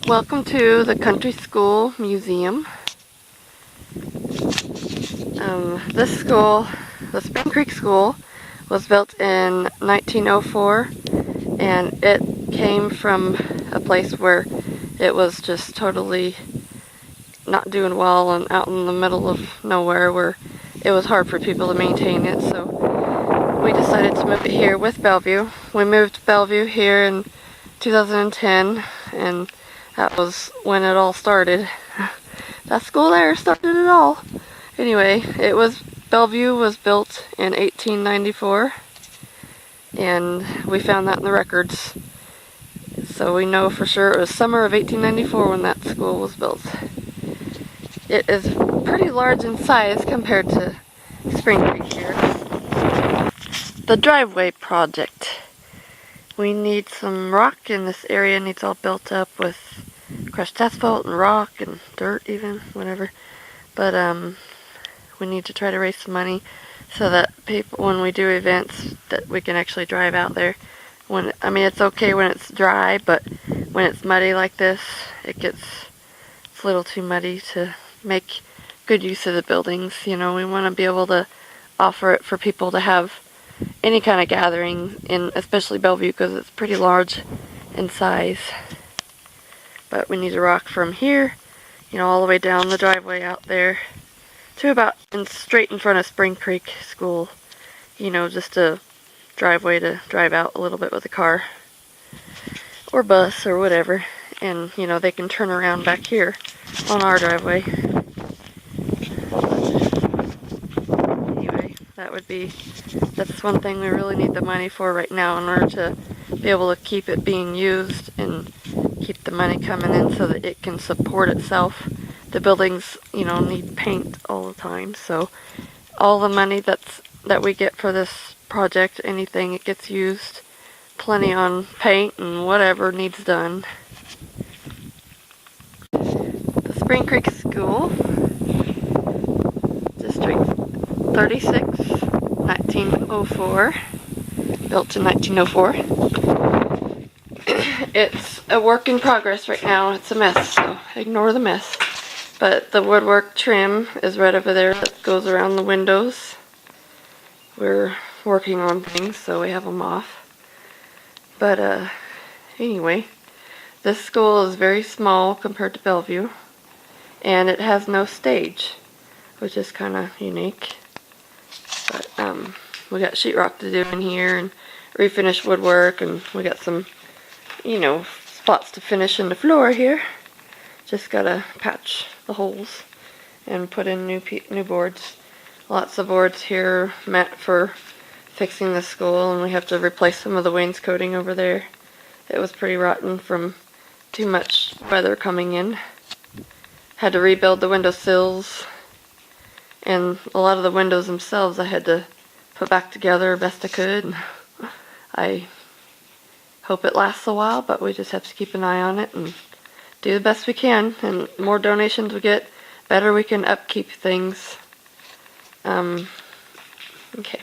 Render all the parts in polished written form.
Welcome to the Country School Museum. This school, the Spring Creek School, was built in 1904, and it came from a place where it was just totally not doing well and out in the middle of nowhere where it was hard for people to maintain it. So we decided to move it here with Bellevue. We moved Bellevue here in 2010, and that was when it all started. That school there started it all. Anyway, Bellevue was built in 1894, and we found that in the records. So we know for sure it was summer of 1894 when that school was built. It is pretty large in size compared to Spring Creek here. The driveway project. We need some rock, and this area needs all built up with crushed asphalt and rock and dirt even, whatever. But we need to try to raise some money so that people, when we do events, that we can actually drive out there. It's okay when it's dry, but when it's muddy like this, it's a little too muddy to make good use of the buildings. We want to be able to offer it for people to have any kind of gathering, in especially Bellevue, because it's pretty large in size. But we need to rock from here, all the way down the driveway out there to about straight in front of Spring Creek School. Just a driveway to drive out a little bit with a car or bus or whatever. And, they can turn around back here on our driveway. Anyway, that's one thing we really need the money for right now in order to be able to keep it being used and keep the money coming in so that it can support itself. The buildings, need paint all the time, so all the money that we get for this project, anything, it gets used plenty on paint and whatever needs done. The Spring Creek School, District 36, 1904, built in 1904. It's a work in progress right now. It's a mess, so ignore the mess. But the woodwork trim is right over there that goes around the windows. We're working on things, so we have them off. But anyway, this school is very small compared to Bellevue, and it has no stage, which is kind of unique. But we got sheetrock to do in here and refinish woodwork, and we got some, spots to finish in the floor here. Just gotta patch the holes and put in new boards. Lots of boards here meant for fixing the school, and we have to replace some of the wainscoting over there. It was pretty rotten from too much weather coming in. Had to rebuild the window sills, and a lot of the windows themselves I had to put back together best I could. I hope it lasts a while, but we just have to keep an eye on it and do the best we can, and the more donations we get, better we can upkeep things. Okay,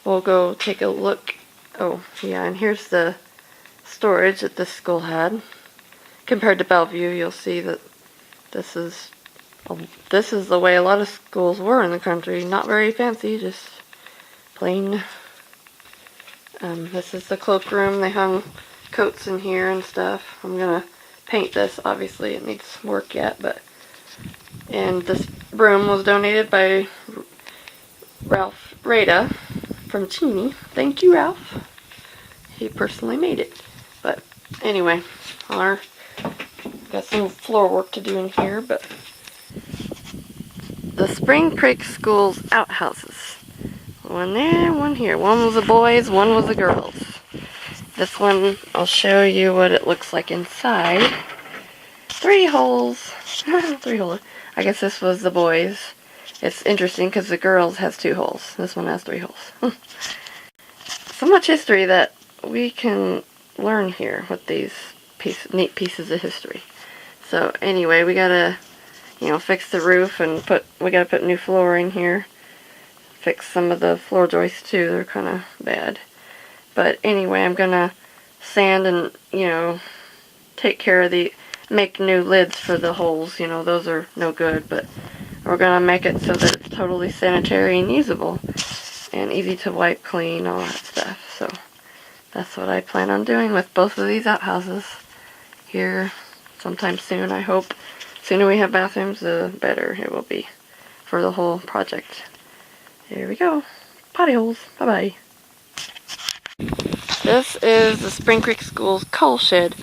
we'll go take a look. Oh, yeah, and here's the storage that this school had. Compared to Bellevue, you'll see that this is the way a lot of schools were in the country. Not very fancy, just plain. This is the cloakroom. They hung coats in here and stuff. I'm gonna paint this. Obviously it needs work yet, and this broom was donated by Ralph Rada from Cheney. Thank you, Ralph. He personally made it. But anyway, got some floor work to do in here. But the Spring Creek School's outhouses. One there, one here. One was the boys, one was the girls. This one, I'll show you what it looks like inside. 3 holes. 3 holes. I guess this was the boys. It's interesting because the girls has 2 holes. This one has 3 holes. So much history that we can learn here with these neat pieces of history. So anyway, we gotta, fix the roof, and we gotta put new flooring here. Fix some of the floor joists too. They're kind of bad. But anyway, I'm gonna sand and, take care of make new lids for the holes. You know, those are no good, but we're going to make it so that it's totally sanitary and usable and easy to wipe clean, all that stuff. So that's what I plan on doing with both of these outhouses here sometime soon, I hope. The sooner we have bathrooms, the better it will be for the whole project. There we go. Potty holes. Bye-bye. This is the Spring Creek School's coal shed.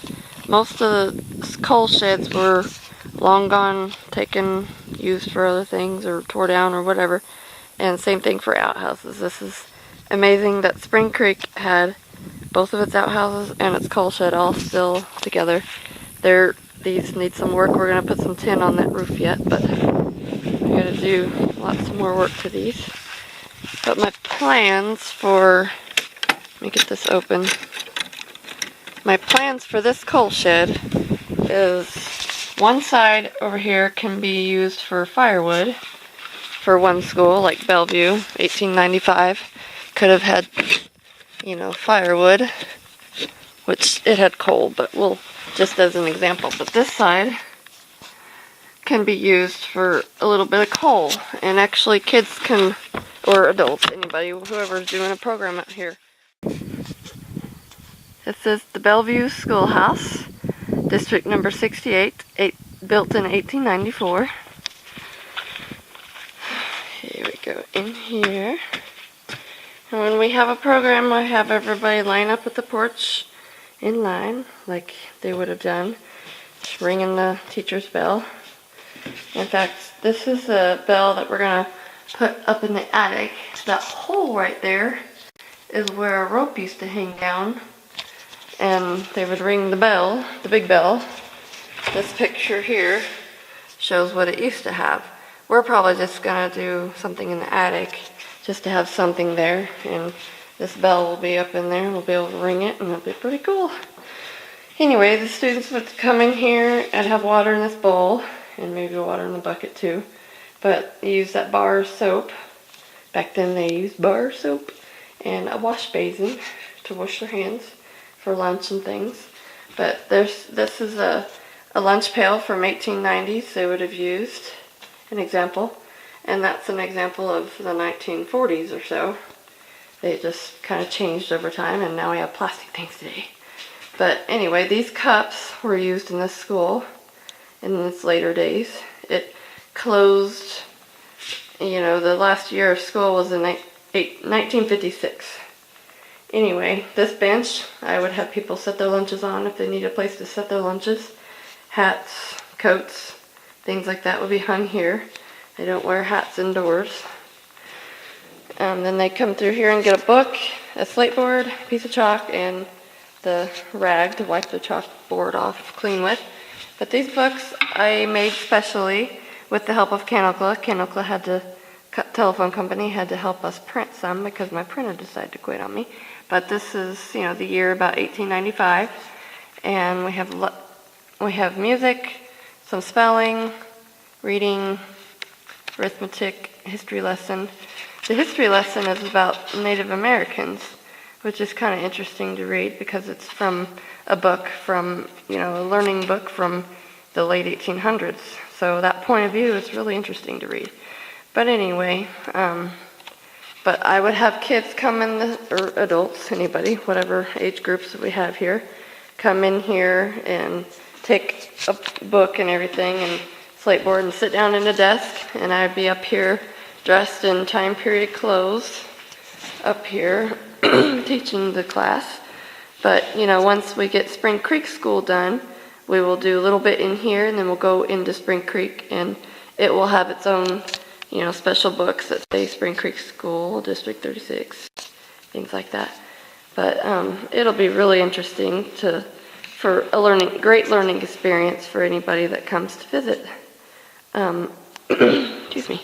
Most of the coal sheds were long gone, taken, used for other things, or tore down, or whatever. And same thing for outhouses. This is amazing that Spring Creek had both of its outhouses and its coal shed all still together. These need some work. We're going to put some tin on that roof yet, but we got to do lots more work to these. But my plans for, let me get this open. My plans for this coal shed is one side over here can be used for firewood for one school, like Bellevue, 1895. Could have had, you know, firewood, which it had coal, but we'll, just as an example. But this side can be used for a little bit of coal, and actually kids can, or adults, anybody, whoever's doing a program out here. This is the Bellevue Schoolhouse, District number 68, built in 1894. Here we go in here. And when we have a program, I have everybody line up at the porch in line, like they would have done, just ringing the teacher's bell. In fact, this is a bell that we're going to put up in the attic. That hole right there is where a rope used to hang down, and they would ring the bell, the big bell. This picture here shows what it used to have. We're probably just going to do something in the attic just to have something there, and this bell will be up in there. We'll be able to ring it, and it'll be pretty cool. Anyway, the students would come in here and have water in this bowl, and maybe water in the bucket too. But you use that bar soap. Back then they used bar soap and a wash basin to wash their hands for lunch and things. But this is a lunch pail from 1890s they would have used, an example. And that's an example of the 1940s or so. They just kind of changed over time, and now we have plastic things today. But anyway, these cups were used in this school in its later days. It closed, you know, the last year of school was in 1956. Anyway, this bench, I would have people set their lunches on if they need a place to set their lunches. Hats, coats, things like that would be hung here. They don't wear hats indoors. Then they come through here and get a book, a slate board, a piece of chalk, and the rag to wipe the chalkboard off clean with. But these books I made specially with the help of Canocla. Canocla had to, telephone company had to help us print some because my printer decided to quit on me. But this is, you know, the year about 1895, and we have music, some spelling, reading, arithmetic, history lesson. The history lesson is about Native Americans, which is kind of interesting to read because it's from a book from, you know, a learning book from the late 1800s. So that point of view is really interesting to read. But anyway, but I would have kids come in, or adults, anybody, whatever age groups that we have here, come in here and take a book and everything and slate board and sit down in a desk, and I'd be up here dressed in time period clothes up here teaching the class. But you know, once we get Spring Creek School done, we will do a little bit in here, and then we'll go into Spring Creek, and it will have its own, you know, special books that say Spring Creek School, District 36, things like that. But it'll be really interesting for a great learning experience for anybody that comes to visit. Excuse me.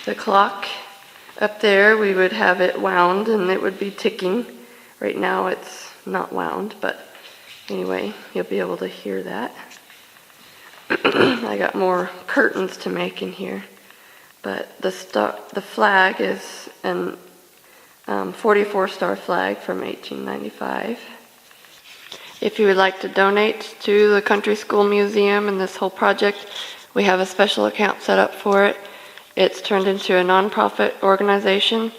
The clock up there, we would have it wound and it would be ticking. Right now it's not wound, but anyway, you'll be able to hear that. I got more curtains to make in here, but the flag is an 44 star flag from 1895. If you would like to donate to the Country School Museum and this whole project, we have a special account set up for it. It's turned into a nonprofit organization,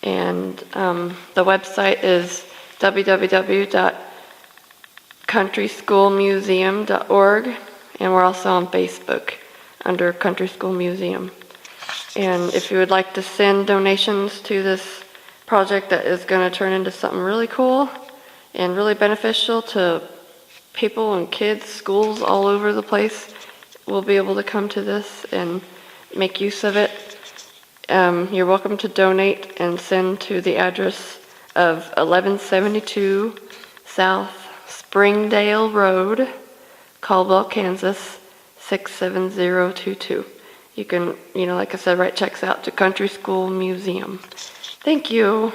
and the website is www.countryschoolmuseum.org, and we're also on Facebook under Country School Museum. And if you would like to send donations to this project that is going to turn into something really cool and really beneficial to people and kids, schools all over the place, will be able to come to this and make use of it. You're welcome to donate and send to the address of 1172 South Springdale Road, Caldwell, Kansas 67022. You can, like I said, write checks out to Country School Museum. Thank you.